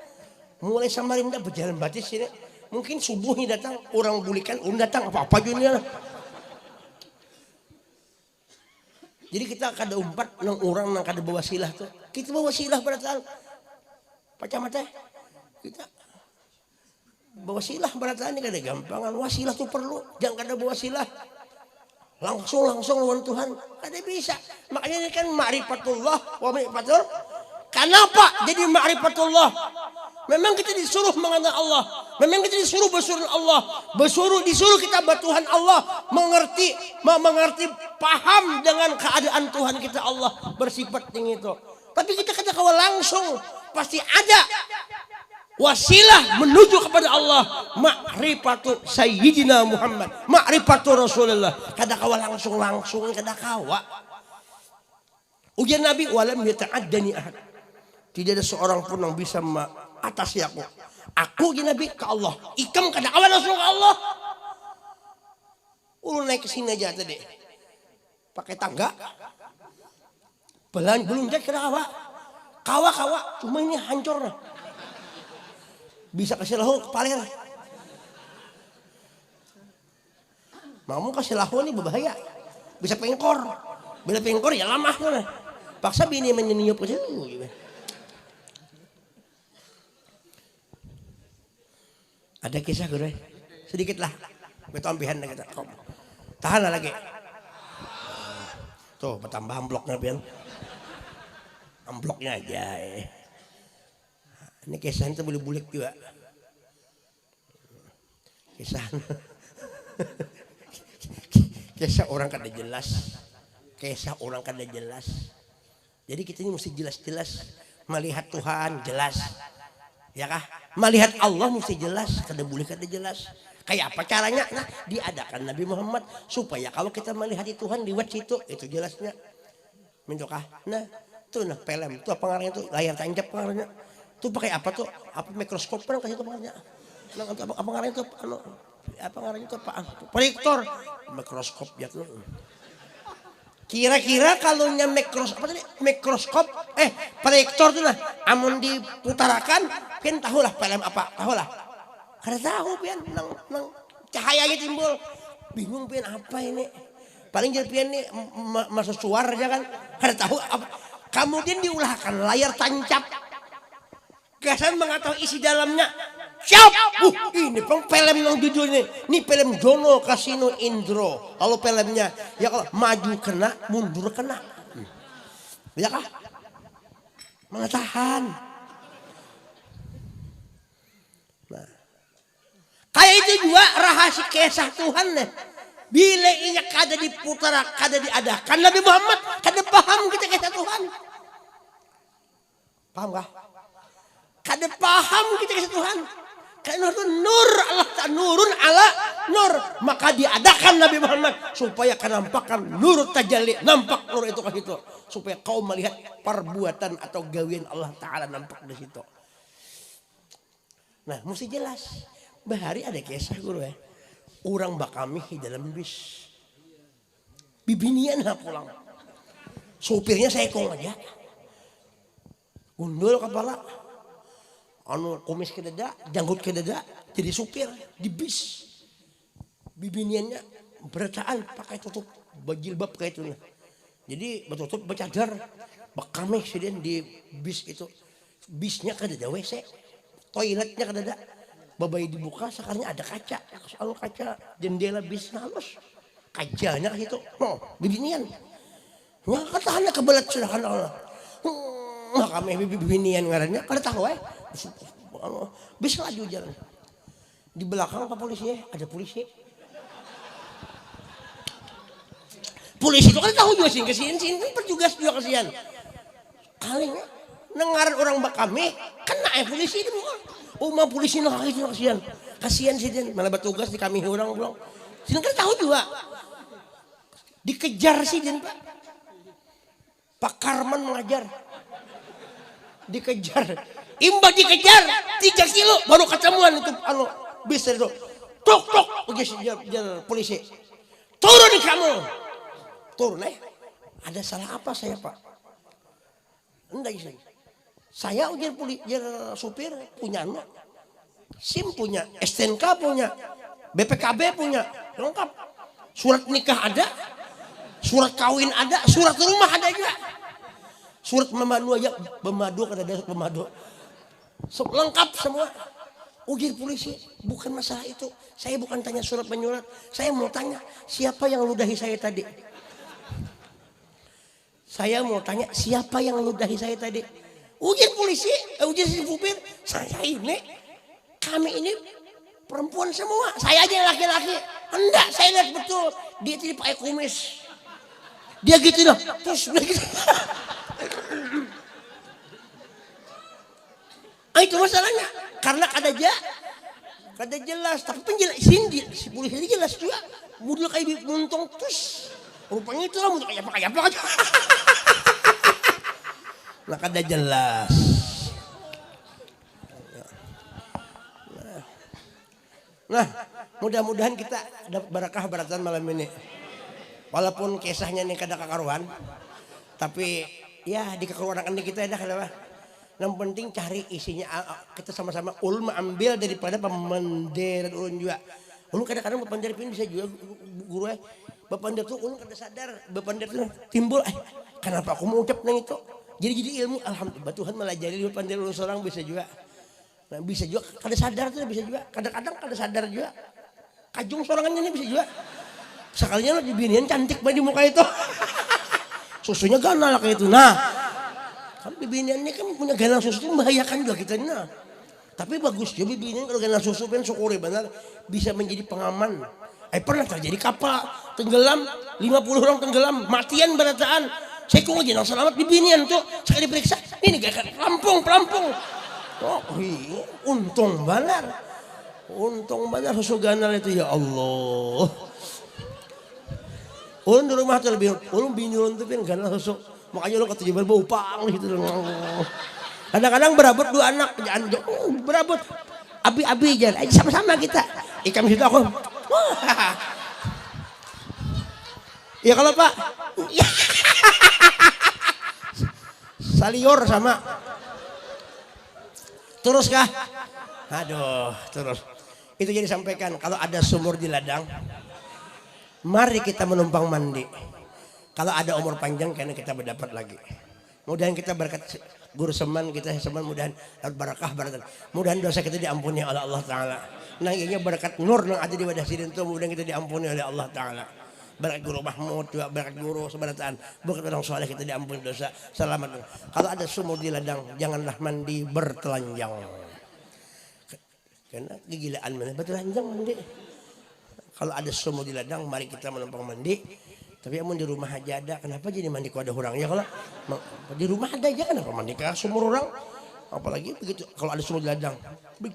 Mulai Samarinda berjalan batis sini. Mungkin subuhnya datang orang bulikan, datang apa-apa juga. Jadi kita kada umpat nang orang nang kada bawa wasilah tuh. Kita bawa wasilah pada tahun. Pacamata kita bawa wasilah pada tahun ini kada gampangan. Wasilah tuh perlu. Jangan kada bawa wasilah. Langsung lawan Tuhan kada bisa. Makanya ini kan ma'rifatullah wa ma'rifatul. Kenapa jadi ma'rifatullah? Memang kita disuruh mengenal Allah. Memang kita disuruh bersuruh Allah. Disuruh kita bertuhan Allah. Mengerti paham dengan keadaan Tuhan kita Allah bersifat tinggi itu. Tapi kita kada kawa langsung. Pasti ada wasilah menuju kepada Allah. Ma'rifatu Sayyidina Muhammad, ma'rifatu Rasulullah. Kada kawa langsung kada kawa. Ujian Nabi, walam yata'addani ahad. Tidak ada seorang pun yang bisa mengatasi aku. Aku ujian Nabi ke Allah. Ikam kada kawa langsung ke Allah. Ulun naik ke sini aja tadi. Pakai tangga. Belum jadi kada kawa. Kawa. Cuma ini hancur. Bisa kasih lahu kepala. Mau kasih lahu ini berbahaya. Bisa pengkor. Bila pengkor ya lama. Paksa bini menyeniup ke situ. Ada kisah gue. Sedikit lah. Betompihan kita. Tahan lagi. Tuh bertambah ambloknya pian. Ambloknya aja. Ini kisah itu boleh bulik juga. Kisah orang kada jelas. Kisah orang kada jelas. Jadi kita ini mesti jelas-jelas melihat Tuhan jelas. Ya kah? Melihat Allah mesti jelas, kada boleh kada jelas. Kayak apa caranya? Nah, diadakan Nabi Muhammad supaya kalau kita melihat Tuhan liwat situ, itu jelasnya. Mendokah? Nah, tuh nah film, tuh apa ngarangnya tuh layar tancap ngarangnya. Tuh pakai apa tuh? Apa mikroskop kan kasih tuh ngarangnya. Nah, apa ngarangnya tuh? Apa ngarangnya tuh? Proyektor, mikroskop ya tuh. Kira-kira kalau nya mikroskop, proyektor tuh lah, amun diputarakan, pian tahulah film apa, tahulah. Kada tahu pian, nang cahaya gitu timbul, bingung pian apa ini. Paling jadi pian nih masa suar aja kan, kada tahu apa. Kemudian diulahkan layar tancap, kesan mengetahui isi dalamnya. Siap, ini film yang judulnya, ini film Jono Kasino Indro. Kalau filmnya, ya kalau maju kena, mundur kena, ya kah? Mengetahan. Nah, kayak itu juga rahasia kisah Tuhan nih. Bila ia kada diputar, kada diadakan Nabi Muhammad, kada paham kita kisah Tuhan. Paham kah? Kada paham kita kisah Tuhan. Karena itu nur Allah Ta'ala, nurun ala nur. Maka diadakan Nabi Muhammad supaya kenampakan nur tajalli, nampak nur itu ke situ. Supaya kau melihat perbuatan atau gawian Allah Ta'ala nampak di situ. Nah, mesti jelas. Bahari ada kisah guru ya. Orang bakami di dalam bis. Bibinian pulang. Sopirnya saya kong aja. Gundul kepala. Anu kumis ke dada, janggut ke dada, jadi supir di bis. Bibiniannya berataan pakai tutup bajilbab kayak itu. Jadi bertutup bercadar, bakame sedang di bis itu. Bisnya ke dada WC, toiletnya ke dada. Babai dibuka, sekarang ada kaca, soal kaca jendela bis halus. Kacanya ke situ, no, bibinian. Nggak katahannya kebelat sudah kan Allah. Kami bibinian ngarannya, kada tahu bis laju jalan. Di belakang apa polisi? Ada polisi. Polisi itu kan tahu juga sih kesian kan bertugas juga kesian. Kali nengaran orang bakame kena polisi itu. Mah polisi nak itu kesian. Kasihan sih dia malah bertugas di kami orang pulang. Sini kan tahu juga. Dikejar sih dia Pak. Pak Karman mengajar. Dikejar. Imba dikejar 3 kilo baru ketemuan itu bis itu. Tok polisi. Turun di kamu. Turun Ada salah apa saya Pak? Enggak sih. Saya ujar supir punya SIM punya, STNK punya, BPKB punya, lengkap. Surat nikah ada, surat kawin ada, surat rumah ada juga. Surat memadu aja, memadu kada ada memadu. Lengkap semua. Ujar polisi, bukan masalah itu. Saya bukan tanya surat menyurat. Saya mau tanya, siapa yang ludahi saya tadi? Saya mau tanya, siapa yang ludahi saya tadi? Ujar polisi, ujar supir, saya ini, kami ini perempuan semua. Saya aja yang laki-laki. Enggak, saya lihat betul. Dia tidak pakai kumis. Dia gitu loh. Terus gitu. Itu masalahnya. Karena kada jelas. Tapi penjelasin si polisi ini jelas juga. Model kayak muntung terus. Rupanya itu lah model kayak apa aja. Nah kada jelas. Nah, mudah-mudahan kita dapat barakah baratan malam ini. Walaupun kisahnya ini kada kakaruan, tapi ya di kekaruan ini kita dah kenapa? Yang penting cari isinya, kita sama-sama ulun ambil daripada pemandir ulun juga. Ulun kadang-kadang pemandir pun bisa juga guru pemandir tuh ulun kada sadar, pemandir tuh timbul kenapa aku mau ucap nang itu. Jadi ilmu alhamdulillah Tuhan melajari pemandir ulun seorang bisa juga. Nah, bisa juga kada sadar tuh bisa juga. Kadang-kadang kada sadar juga. Kajung sorangannya bisa juga. Sekalinya lo dibinian cantik banget di muka itu. Susunya ganal kayak itu. Nah, kan bibinian ini kan punya ganal susu itu membahayakan juga kita nah. Tapi bagus ya bibinian kalau ganal susu kan syukuri benar bisa menjadi pengaman. Pernah terjadi kapal tenggelam 50 orang tenggelam matian berataan. Saya kok aja nang selamat bibinian tuh sekali diperiksa ini kayak pelampung. Oh iya, untung benar susu ganal itu ya Allah. Ulun di rumah terlebih, ulun bini ulun tuh ganal susu, makanya ulun ketujuh berbau pang gitu. Kadang-kadang berabot 2 anak, berabot abi-abi aja, sama-sama kita. Ikan situ aku, ya kalau Pak, salior sama. Terus kah? Aduh, terus. Itu jadi sampaikan kalau ada sumur di ladang, mari kita menumpang mandi. Kalau ada umur panjang karena kita berdapat lagi. Mudahan kita berkat guru seman kita seman mudahan barakah baratan. Mudahan dosa kita diampuni oleh Allah Taala. Nanginya berkat nur yang ada di wadah sidin itu mudahan kita diampuni oleh Allah Taala. Berkat guru Mahmud juga berkat guru sebarataan berkat orang soleh kita diampuni dosa selamat. Kalau ada sumur di ladang janganlah mandi bertelanjang karena kegilaan mana bertelanjang mandi. Kalau ada sumur di ladang mari kita menumpang mandi. Tapi amun di rumah aja ada kenapa jadi mandi kok ada orang ya kalau di rumah ada aja kenapa mandi ke sumur orang apalagi begitu kalau ada sumur di ladang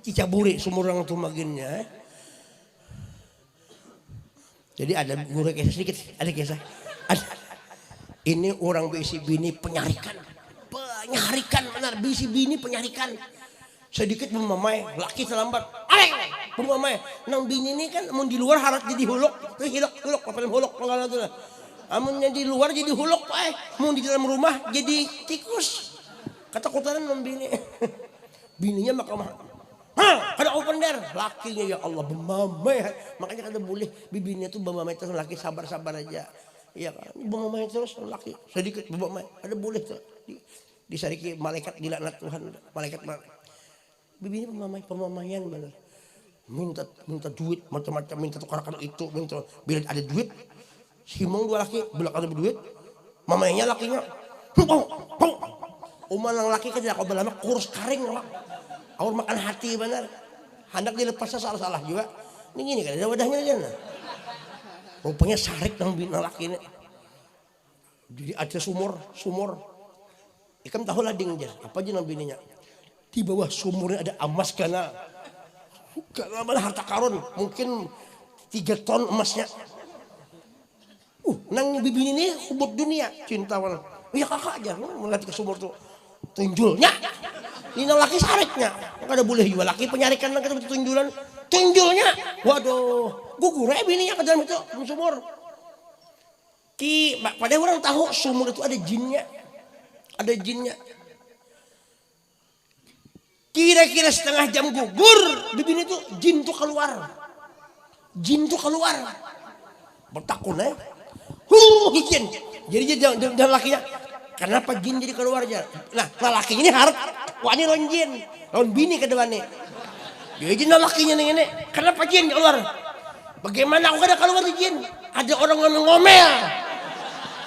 dicaburi sumur orang tuh maginnya. Jadi ada guru kisah sedikit, ada kisah. Ini orang bisi bini penyarikan benar bisi bini penyarikan. Sedikit memamai, laki terlambat, memamai. Nang bini ini kan, mau di luar harap jadi huluk, huluk, apa huluk pengalaman itu lah. Amunnya di luar jadi huluk, mau di dalam rumah jadi tikus. Ketakutan nang bini, bininya makamah. Kada open der, lakinya ya Allah bemamai, makanya kada boleh bibinya tuh bemamai terus laki sabar aja, iya kan, bemamai terus laki sedikit bemamai, ada boleh tuh disariki malaikat dilaknat Tuhan, malaikat bibinya pemamaian benar, minta duit macam-macam, minta tukarkan itu, minta bila ada duit, simong 2 laki bila ada duit, mamainya lakinya, umanang laki kan tidak kau belama kurus karing lah. Awal makan hati benar, hendak dilepasnya salah-salah juga. Ini gini kan ada wadahnya aja. Rupanya sarik nang bina laki ini. Jadi ada sumur. Ikan tahu lading aja. Apa aja nang bininya? Di bawah sumurnya ada emas karena mana harta karun mungkin 3 ton emasnya. Nang bibini ini hubut dunia cinta wala. Ya kakak aja melihat ke sumur tuh tunjulnya. Ini laki sariknya, nggak ada boleh juga laki penyarikan lagi tunjulnya, waduh, gugur bininya ke dalam itu sumur. Pada orang tahu sumur itu ada jinnya. Kira-kira setengah jam gugur, di bini itu jin tuh keluar, bertakun jin. Jadi jangan lakinya. Kenapa jin jadi keluar aja? Nah laki ini harap wani lonjin, lawan bini ke depannya. Jadi lakinya nih ini, kenapa jin keluar? Bagaimana aku kada keluar di jin? Ada orang ngomel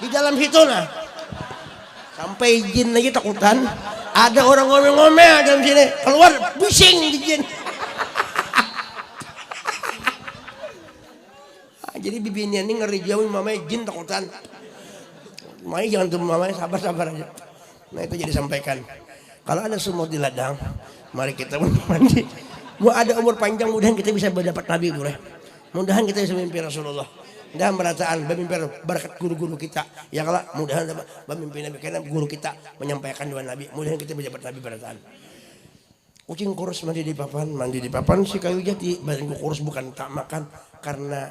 di dalam situ nah. Sampai jin lagi takutan. Ada orang ngomel dalam sini, keluar bising di jin. Jadi bibinya ini ngeri jauh mamanya jin takutan. Makanya jangan tuh mamanya sabar aja. Nah itu jadi sampaikan. Kalau ada sumur di ladang, Mari kita mandi. Mau ada umur panjang, mudahan kita bisa mendapat Nabi boleh. Mudahan kita bisa mimpi Rasulullah. Dan berataan mimpi berkat guru-guru kita. Ya kalau mudahan mimpi Nabi karena guru kita menyampaikan doa Nabi. Mudahan kita mendapat Nabi berataan. Kucing kurus mandi di papan si kayu jati. Badanku kurus bukan tak makan karena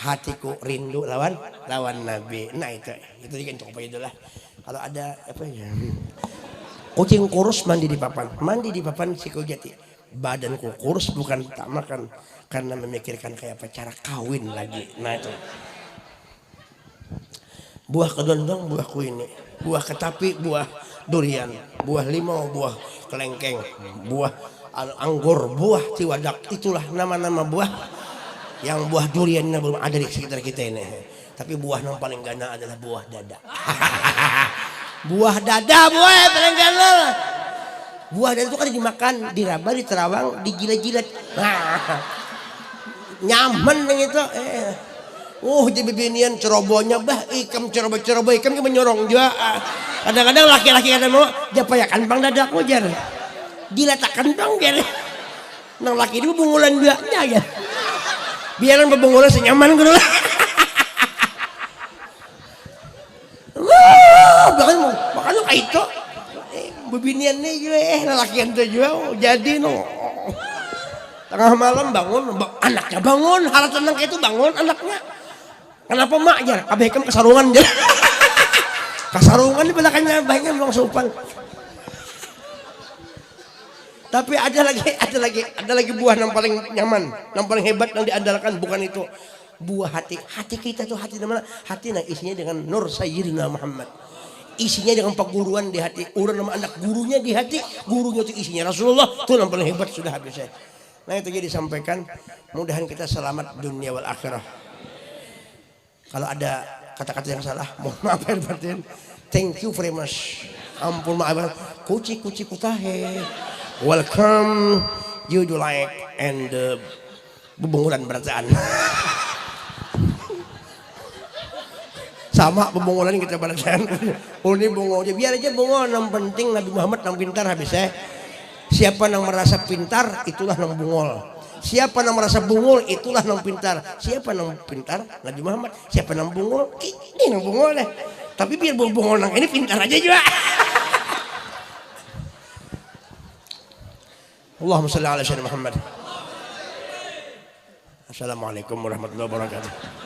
hatiku rindu lawan Nabi. Nah itu kan cukup aja lah. Kalau ada apa ya? Kucing kurus mandi di papan si kayu jati. Badanku kurus bukan tak makan karena memikirkan kayak apa cara kawin lagi. Nah itu buah kedondong, buah kuini, buah ketapi, buah durian, buah limau, buah kelengkeng, buah anggur, buah ciwadak. Itulah nama-nama buah yang buah duriannya belum ada di sekitar kita ini. Tapi buah yang paling gana adalah buah dada. Buah dada paling gana. Buah dada itu kan dimakan, diraba, diterawang, dijilat-jilat. Nah, nyaman yang itu. Di bibinian cerobohnya bah, ikam ceroboh ikam menyorong juga. Kadang-kadang laki-laki kadang mau, dia payakan bang dadaku jar. Dilatakan bang jar. Nang laki itu bungulan juga ya. Biaran bebungulan senyaman gitu lah. Makanya kayak itu. Bebinian nih juga lelakian tuh juga jadi no tengah malam bangun anaknya bangun hal tenang kayak itu bangun anaknya kenapa mak ya abaikan kesarungan aja kesarungan di belakangnya baiknya memang sopan tapi ada lagi buah yang paling nyaman yang paling hebat yang diandalkan bukan itu buah hati kita tuh hati mana hati yang isinya dengan nur sayyidina Muhammad isinya dengan perguruan di hati, urang nama anak gurunya di hati, gurunya itu isinya Rasulullah, itu yang paling hebat sudah habis saya. Nah itu jadi disampaikan, mudahan kita selamat dunia wal akhirah. Kalau ada kata-kata yang salah, mohon maaf ya batin. Thank you very much. Ampun maaf. Kuci kutahe. Welcome you do like and bebungulan berataan. Sama pembongolan kita balasan. Ini bongo aja biar aja bongo yang penting Nabi Muhammad yang pintar habis siapa yang merasa pintar itulah yang bungol siapa yang merasa bungol itulah yang pintar siapa yang pintar Nabi Muhammad siapa yang bungol ini yang bungol deh tapi biar bungol yang ini pintar aja juga. Allahumma shalli ala sayyidina Muhammad. Assalamualaikum warahmatullahi wabarakatuh.